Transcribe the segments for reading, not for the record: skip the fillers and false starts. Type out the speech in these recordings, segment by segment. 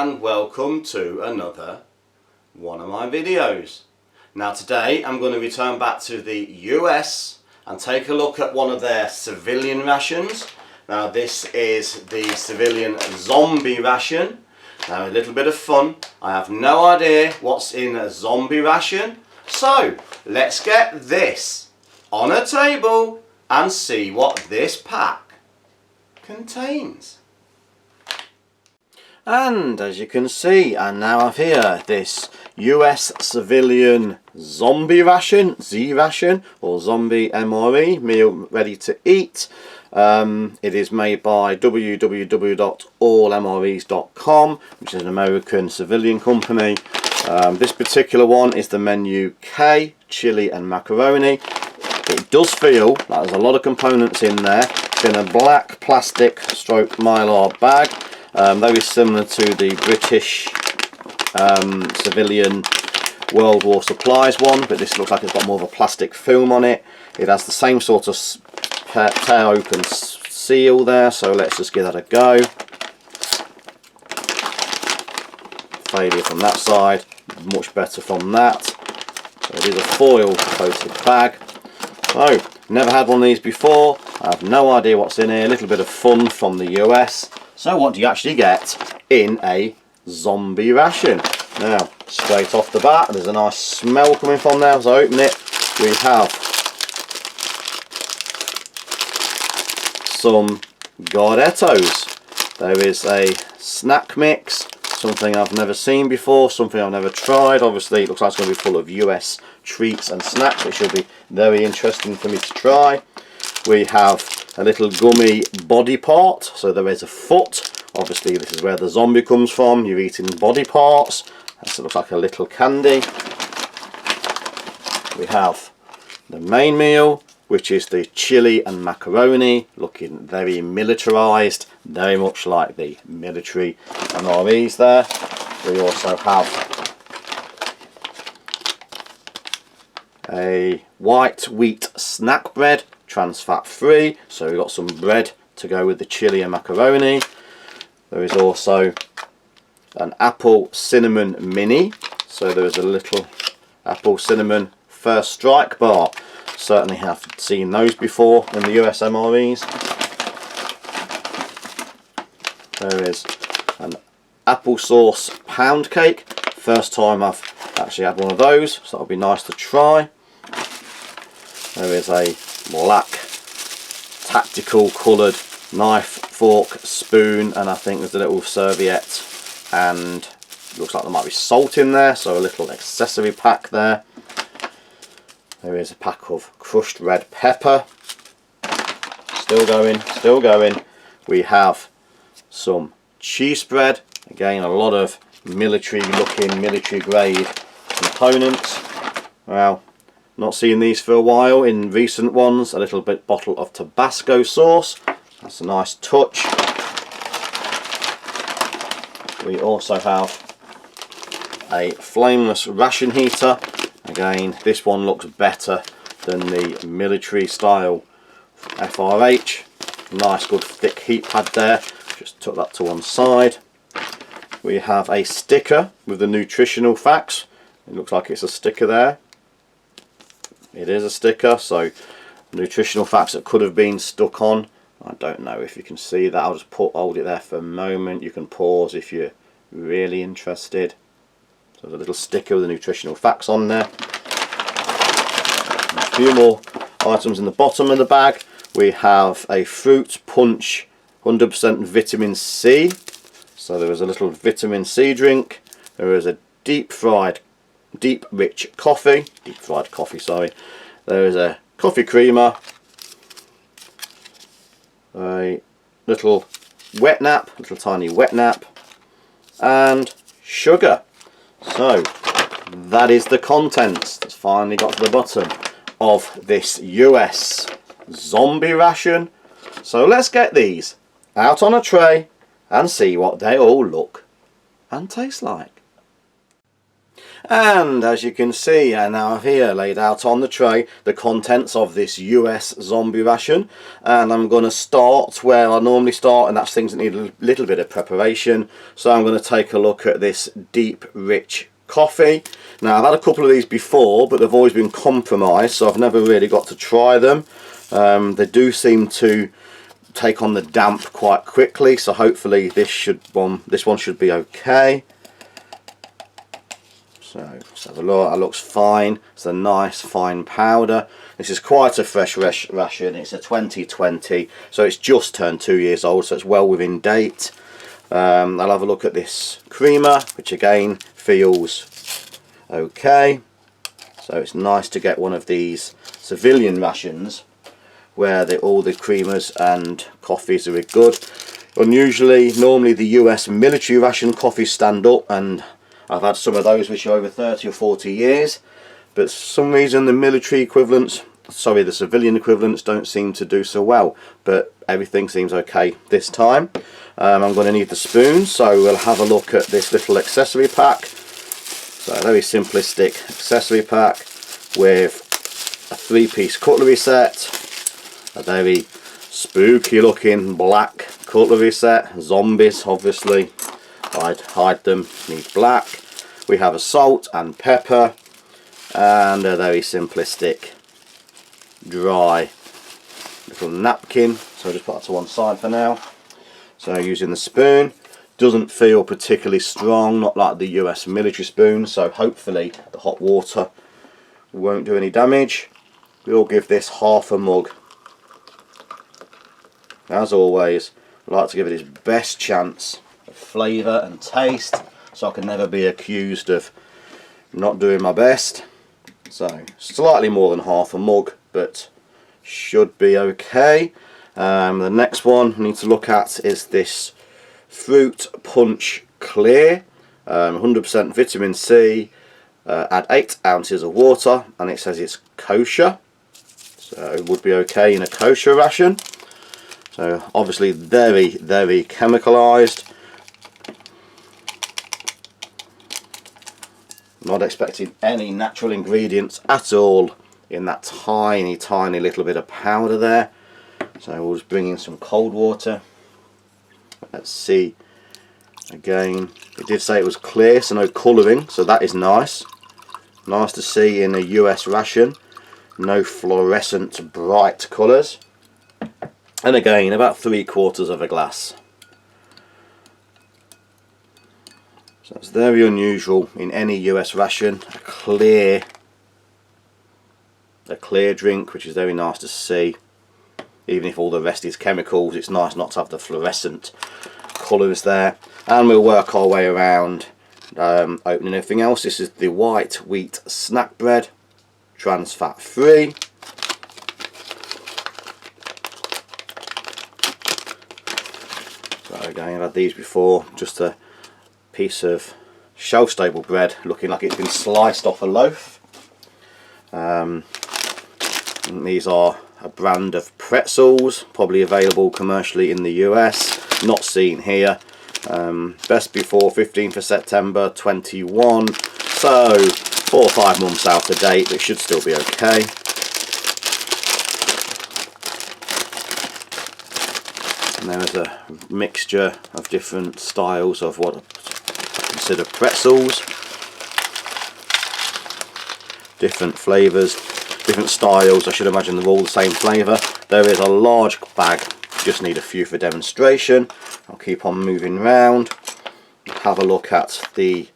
and welcome to another one of my videos. Now today I'm going to return back to the US and take a look at one of their civilian rations. Now this is the civilian zombie ration. Now a little bit of fun. I have no idea what's in a zombie ration, so let's get this on a table and see what this pack contains. And as you can see, and now I've here this US civilian zombie ration, Z ration, or zombie MRE, meal ready to eat. It is made by www.allmres.com, which is an American civilian company. This particular one is the menu K, chili and macaroni. It does feel like there's a lot of components in there. It's in a black plastic stroke mylar bag. Very similar to the British civilian World War Supplies one, but this looks like it's got more of a plastic film on it. It has the same sort of tear open seal there, so let's just give that a go. Failure from that side, much better from that. So it is a foil coated bag. So, never had one of these before. I have no idea what's in here. A little bit of fun from the US. So what do you actually get in a zombie ration? Now, straight off the bat, there's a nice smell coming from there as I open it. We have some Garettos. There is a snack mix, something I've never seen before, something I've never tried. Obviously it looks like it's going to be full of US treats and snacks, which should be very interesting for me to try. We have a little gummy body part, so there is a foot. Obviously this is where the zombie comes from. You're eating body parts. This looks like a little candy. We have the main meal, which is the chili and macaroni, looking very militarized, very much like the military MREs there. We also have a white wheat snack bread, trans fat free, so we've got some bread to go with the chili and macaroni. There is also an apple cinnamon mini, so there is a little apple cinnamon first strike bar. Certainly have seen those before in the US MREs. There is an applesauce pound cake. First time I've actually had one of those, so that'll be nice to try. There is a black tactical coloured knife, fork, spoon, and I think there's a little serviette, and looks like there might be salt in there, so a little accessory pack there. There is a pack of crushed red pepper. Still going, still going. We have some cheese spread. Again, a lot of military looking, military grade components. Well, not seen these for a while in recent ones. A little bit bottle of Tabasco sauce. That's a nice touch. We also have a Flameless ration heater. Again, this one looks better than the military style FRH. Nice good thick heat pad there. Just took that to one side. We have a sticker with the Nutritional Facts. It looks like it's a sticker there. It is a sticker, so Nutritional Facts that could have been stuck on. I don't know if you can see that. I'll just hold it there for a moment. You can pause if you're really interested. So there's a little sticker with the Nutritional Facts on there. A few more items in the bottom of the bag. We have a fruit punch 100% vitamin C. So there is a little vitamin C drink. There is a deep rich coffee. There is a coffee creamer. A little wet nap, little tiny wet nap, and sugar. So that is the contents. It's finally got to the bottom of this US zombie ration. So let's get these out on a tray and see what they all look and taste like. And as you can see, I now have here laid out on the tray the contents of this US zombie ration, and I'm going to start where I normally start, and that's things that need a little bit of preparation. So I'm going to take a look at this deep rich coffee. Now I've had a couple of these before, but they've always been compromised, so I've never really got to try them. They do seem to take on the damp quite quickly, so hopefully this one should be okay. So let's have a look. That looks fine. It's a nice fine powder. This is quite a fresh ration. It's a 2020, so it's just turned 2 years old, so it's well within date. I'll have a look at this creamer, which again feels okay. So it's nice to get one of these civilian rations where all the creamers and coffees are good. Normally the US military ration coffees stand up, and I've had some of those which are over 30 or 40 years, but for some reason the civilian equivalents don't seem to do so well, but everything seems okay this time. I'm going to need the spoon, so we'll have a look at this little accessory pack. So a very simplistic accessory pack with a 3-piece cutlery set, a very spooky looking black cutlery set, zombies obviously, I'd hide them, need black. We have a salt and pepper, and a very simplistic dry little napkin, so I'll just put that to one side for now. So using the spoon, doesn't feel particularly strong, not like the US military spoon, so hopefully the hot water won't do any damage. We'll give this half a mug. As always, I like to give it its best chance of flavour and taste, so I can never be accused of not doing my best. So slightly more than half a mug, but should be okay. The next one I need to look at is this Fruit Punch Clear, 100% vitamin C, add 8 ounces of water, and it says it's kosher, so it would be okay in a kosher ration. So obviously very, very chemicalized. Not expecting any natural ingredients at all in that tiny, tiny little bit of powder there. So we'll just bring in some cold water. Let's see. Again, it did say it was clear, so no colouring, so that is nice. Nice to see in a US ration. No fluorescent bright colours. And again, about 3/4 of a glass. So it's very unusual in any US ration, a clear drink, which is very nice to see. Even if all the rest is chemicals, it's nice not to have the fluorescent colours there. And we'll work our way around opening everything else. This is the white wheat snack bread, trans fat free. So again, I've had these before, just a piece of shelf stable bread looking like it's been sliced off a loaf. And these are a brand of Pretzels, probably available commercially in the US, not seen here. Best before 15th of September 21, so 4 or 5 months out of date, but it should still be okay. And there is a mixture of different styles of what I consider pretzels, different flavours, different styles. I should imagine they're all the same flavour. There is a large bag, just need a few for demonstration. I'll keep on moving around. Have a look at the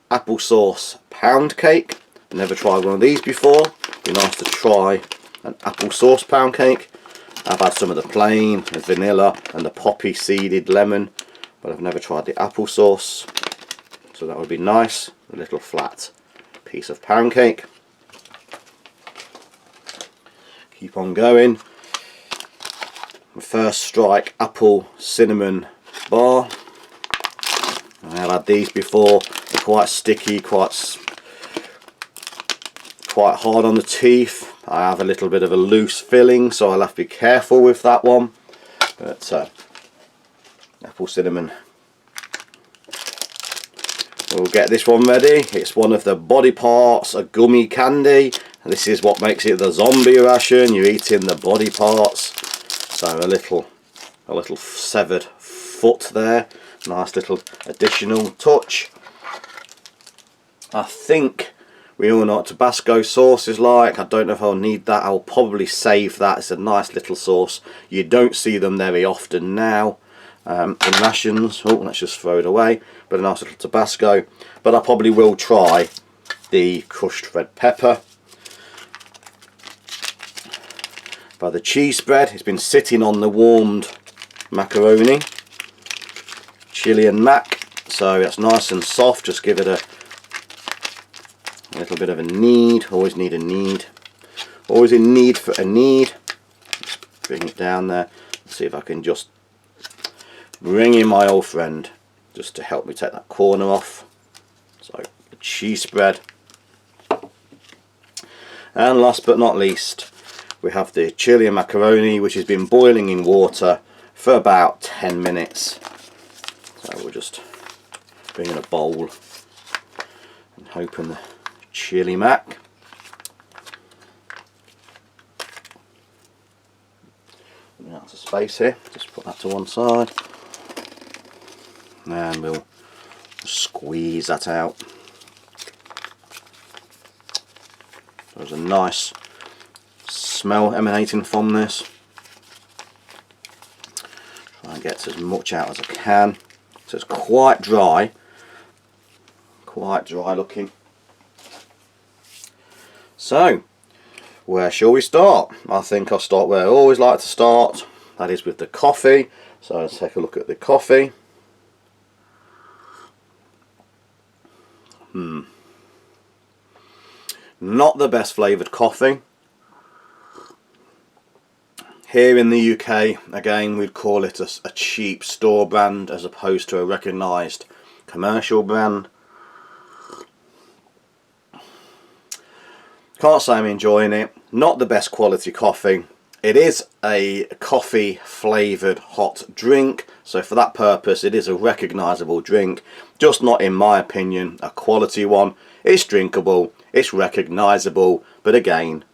applesauce pound cake. Never tried one of these before. Be nice to try an applesauce pound cake. I've had some of the plain, the vanilla and the poppy seeded lemon, but I've never tried the applesauce, so that would be nice. A little flat piece of pound cake. Keep on going. First Strike apple cinnamon bar. I've had these before. They're quite sticky, quite hard on the teeth. I have a little bit of a loose filling, so I'll have to be careful with that one. But apple cinnamon, we'll get this one ready. It's one of the body parts, a gummy candy. And this is what makes it the zombie ration. You're eating the body parts. So a little severed foot there. Nice little additional touch. I think we all know what Tabasco sauce is like. I don't know if I'll need that. I'll probably save that. It's a nice little sauce. You don't see them very often now in rations. Oh, let's just throw it away. But a nice little Tabasco. But I probably will try the crushed red pepper. By the cheese spread, it's been sitting on the warmed macaroni. Chili and mac, so it's nice and soft. Just give it a little bit of a knead. Always need a knead. Always in need for a knead. Just bring it down there. Let's see if I can just bring in my old friend just to help me take that corner off. So the cheese spread. And last but not least, we have the chili and macaroni, which has been boiling in water for about 10 minutes. So we'll just bring in a bowl and open the chili mac. That's a space here, just put that to one side. And we'll squeeze that out. There's a nice smell emanating from this. Try and get as much out as I can. So it's quite dry looking. So where shall we start? I think I'll start where I always like to start, that is with the coffee. So let's take a look at the coffee. Not the best flavoured coffee. Here in the UK, again, we'd call it a cheap store brand as opposed to a recognised commercial brand. Can't say I'm enjoying it. Not the best quality coffee. It is a coffee flavoured hot drink, so for that purpose it is a recognisable drink, just not, in my opinion, a quality one. It's drinkable, it's recognisable, but again,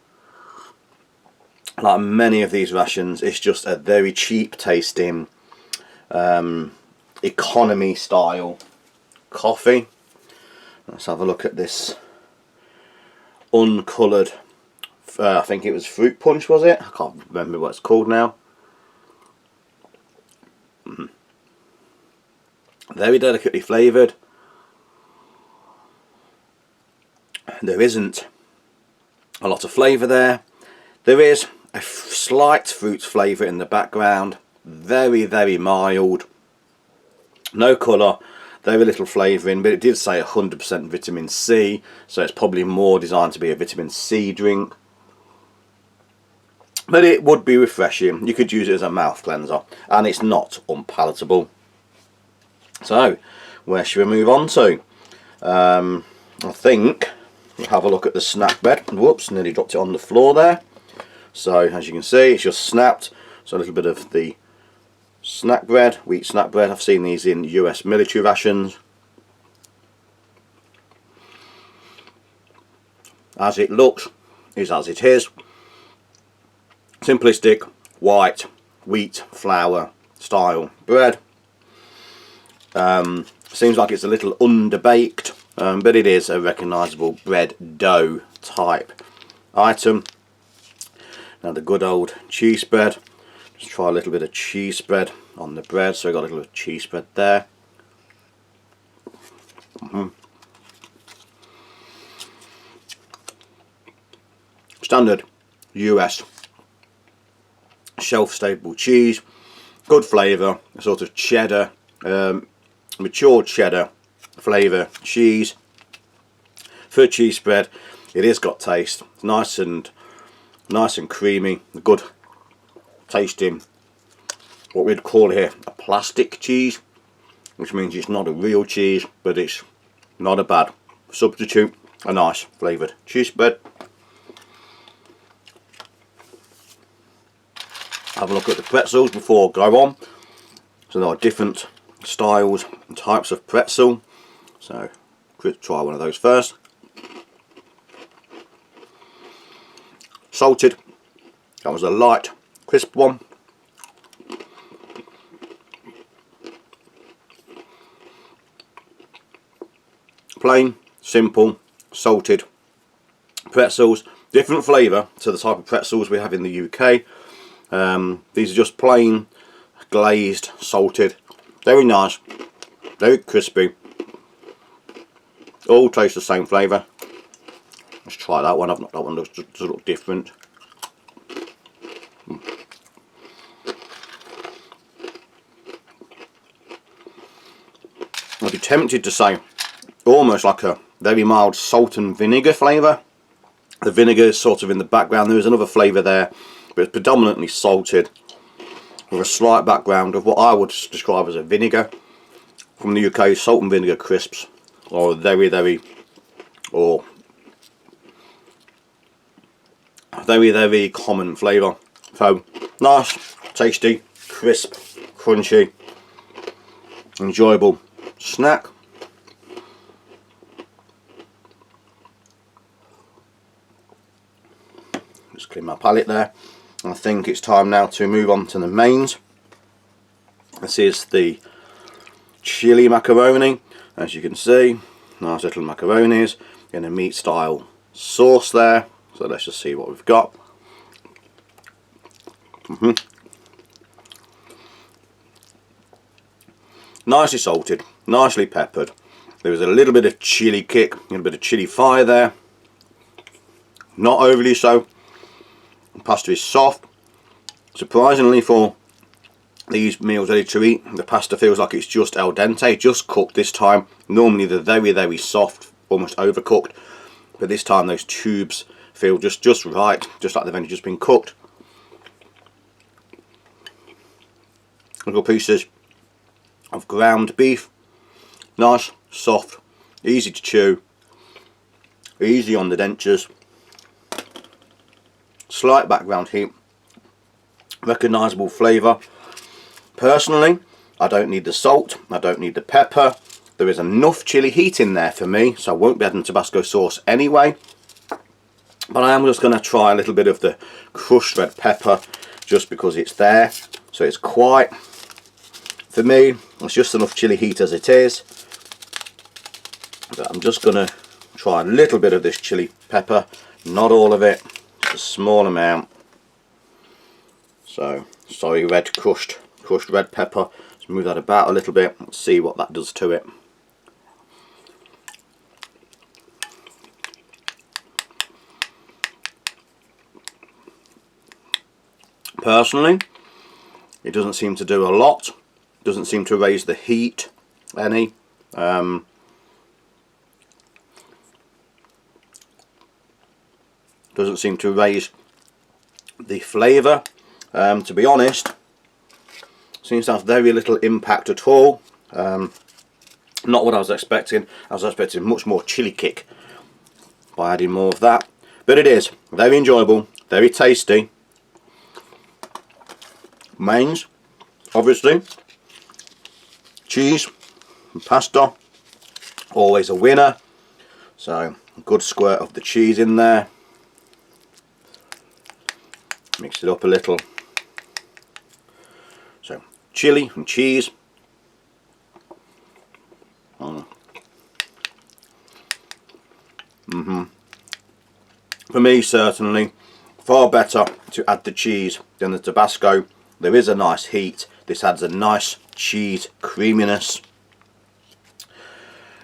like many of these rations, it's just a very cheap tasting economy style coffee. Let's have a look at this uncoloured, I think it was fruit punch, was it? I can't remember what it's called now. Very delicately flavoured. There isn't a lot of flavour there. There is a slight fruit flavour in the background, very, very mild. No colour, very little flavouring, but it did say 100% vitamin C, so it's probably more designed to be a vitamin C drink. But it would be refreshing. You could use it as a mouth cleanser, and it's not unpalatable. So, where should we move on to? I think we'll have a look at the snack bread. Whoops, nearly dropped it on the floor there. So as you can see, it's just snapped. So a little bit of the snack bread, wheat snack bread. I've seen these in US military rations. As it looks is as it is. Simplistic white wheat flour style bread. Seems like it's a little underbaked, but it is a recognisable bread dough type item. Now the good old cheese spread. Just try a little bit of cheese spread on the bread. So we've got a little cheese spread there. Standard US shelf stable cheese. Good flavour. A sort of cheddar, matured cheddar flavour cheese. For a cheese spread, it has got taste. It's nice and creamy, good tasting, what we'd call here a plastic cheese, which means it's not a real cheese, but it's not a bad substitute. A nice flavoured cheese spread. Have a look at the pretzels before I go on. So there are different styles and types of pretzel. So try one of those first. Salted. That was a light, crisp one. Plain, simple, salted pretzels. Different flavour to the type of pretzels we have in the UK. These are just plain, glazed, salted. Very nice, very crispy. All taste the same flavour. Let's try that one. That one does look different. I'd be tempted to say almost like a very mild salt and vinegar flavour. The vinegar is sort of in the background. There is another flavour there, but it's predominantly salted with a slight background of what I would describe as a vinegar. From the UK, salt and vinegar crisps are very common flavour. So nice, tasty, crisp, crunchy, enjoyable snack. Just clean my palate there. I think it's time now to move on to the mains. This is the chili macaroni. As you can see, nice little macaronis in a meat style sauce there. So let's just see what we've got. Nicely salted, nicely peppered. There was a little bit of chili kick, a little bit of chili fire there. Not overly so. The pasta is soft. Surprisingly, for these meals ready to eat, the pasta feels like it's just al dente, just cooked this time. Normally they're very soft, almost overcooked, but this time those tubes feel just right, just like they've only just been cooked. Little pieces of ground beef, nice, soft, easy to chew, easy on the dentures, slight background heat, recognisable flavour. Personally, I don't need the salt, I don't need the pepper. There is enough chili heat in there for me, so I won't be adding Tabasco sauce anyway. But I am just going to try a little bit of the crushed red pepper, just because it's there. So it's quite, for me, it's just enough chili heat as it is. But I'm just going to try a little bit of this chili pepper, not all of it, just a small amount. So, sorry, crushed red pepper. Let's move that about a little bit and see what that does to it. Personally, it doesn't seem to do a lot. Doesn't seem to raise the heat any. Doesn't seem to raise the flavour. To be honest, seems to have very little impact at all. Not what I was expecting. I was expecting much more chili kick by adding more of that. But it is very enjoyable, very tasty. Mains, obviously. Cheese and pasta, always a winner. So a good squirt of the cheese in there. Mix it up a little. So chili and cheese. For me, certainly, far better to add the cheese than the Tabasco. There is a nice heat. This adds a nice cheese creaminess.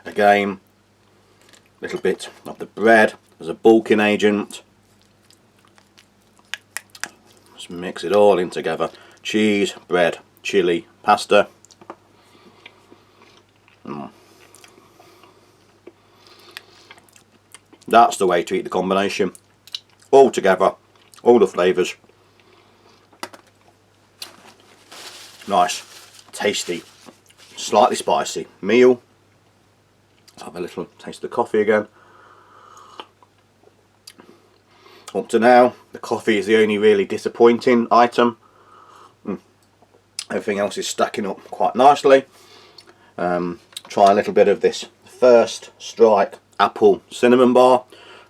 Again, a little bit of the bread as a bulking agent. Just mix it all in together. Cheese, bread, chili, pasta. That's the way to eat the combination. All together, all the flavours. Nice, tasty, slightly spicy meal. Let's have a little taste of the coffee again. Up to now, the coffee is the only really disappointing item. Everything else is stacking up quite nicely. Try a little bit of this First Strike apple cinnamon bar.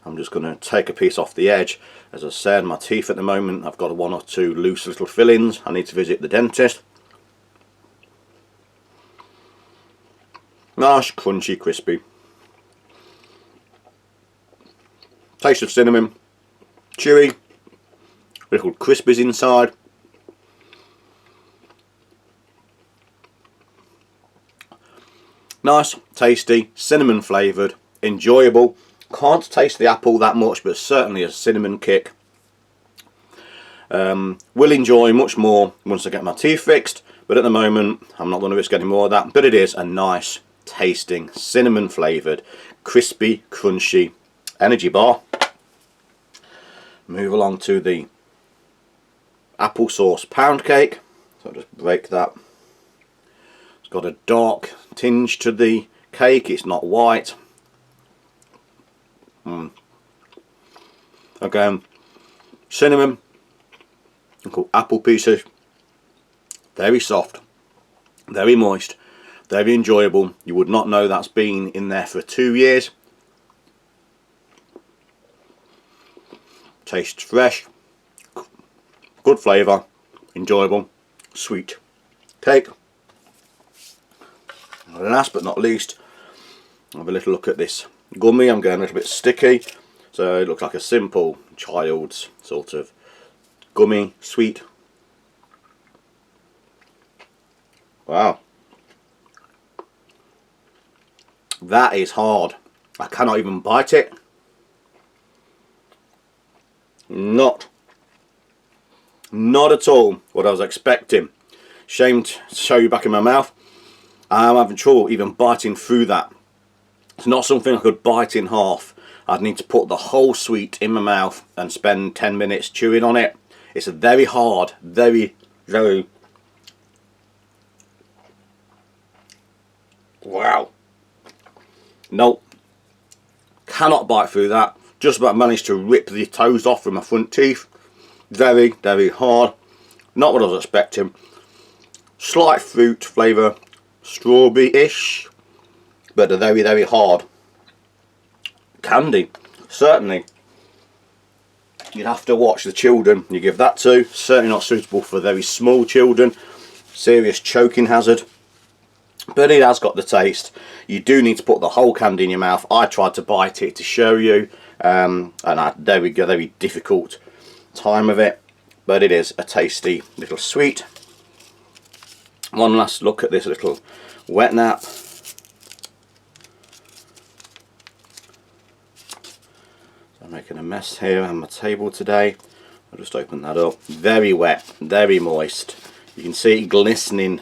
I'm just going to take a piece off the edge. As I said, my teeth at the moment, I've got one or two loose little fillings. I need to visit the dentist. Nice, crunchy, crispy. Taste of cinnamon, chewy, little crispies inside. Nice, tasty, cinnamon flavoured, enjoyable. Can't taste the apple that much, but certainly a cinnamon kick. Will enjoy much more once I get my teeth fixed, but at the moment I'm not going to risk any more of that. But it is a nice tasting, cinnamon flavoured, crispy, crunchy energy bar. Move along to the applesauce pound cake. So I'll just break that. It's got a dark tinge to the cake, it's not white. Again, cinnamon, apple pieces, very soft, very moist, very enjoyable. You would not know that's been in there for 2 years. Tastes fresh, good flavour, enjoyable, sweet cake. And last but not least, have a little look at this gummy. I'm going a little bit sticky, so it looks like a simple child's sort of gummy sweet. Wow, that is hard. I cannot even bite it. Not at all what I was expecting. Shame to show you back in my mouth. I'm having trouble even biting through that. It's not something I could bite in half. I'd need to put the whole sweet in my mouth and spend 10 minutes chewing on it. It's a very hard, very wow. Nope, cannot bite through that. Just about managed to rip the toes off with my front teeth. Very hard, not what I was expecting. Slight fruit flavour, strawberry-ish, but a very hard candy. Certainly you'd have to watch the children you give that to. Certainly not suitable for very small children. Serious choking hazard. But it has got the taste. You do need to put the whole candy in your mouth. I tried to bite it to show you, and I had a very difficult time of it. But it is a tasty little sweet. One last look at this little wet nap. I'm making a mess here on my table today. I'll just open that up. Very wet, very moist. You can see it glistening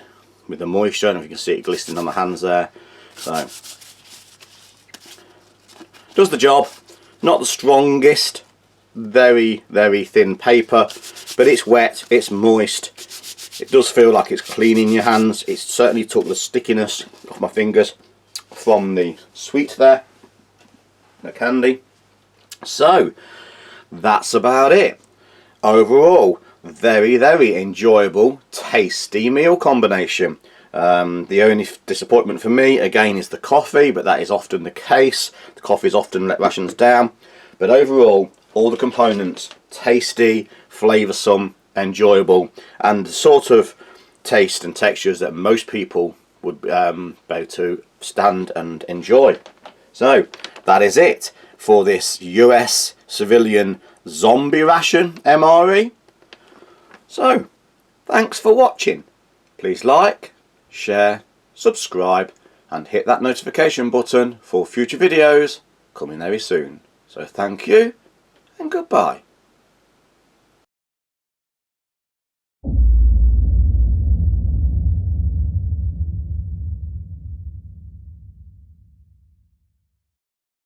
with the moisture. I don't know if you can see it glistening on my hands there. So, does the job. Not the strongest. Very thin paper, but it's wet, it's moist. It does feel like it's cleaning your hands. It certainly took the stickiness off my fingers from the sweet there, the candy. So that's about it. Overall, very enjoyable, tasty meal combination. The only disappointment for me again is the coffee, but that is often the case. The coffee's often let rations down. But overall, all the components tasty, flavoursome, enjoyable, and the sort of taste and textures that most people would be able to stand and enjoy. So that is it for this US civilian zombie ration MRE. So thanks for watching. Please like, share, subscribe and hit that notification button for future videos coming very soon. So thank you and goodbye.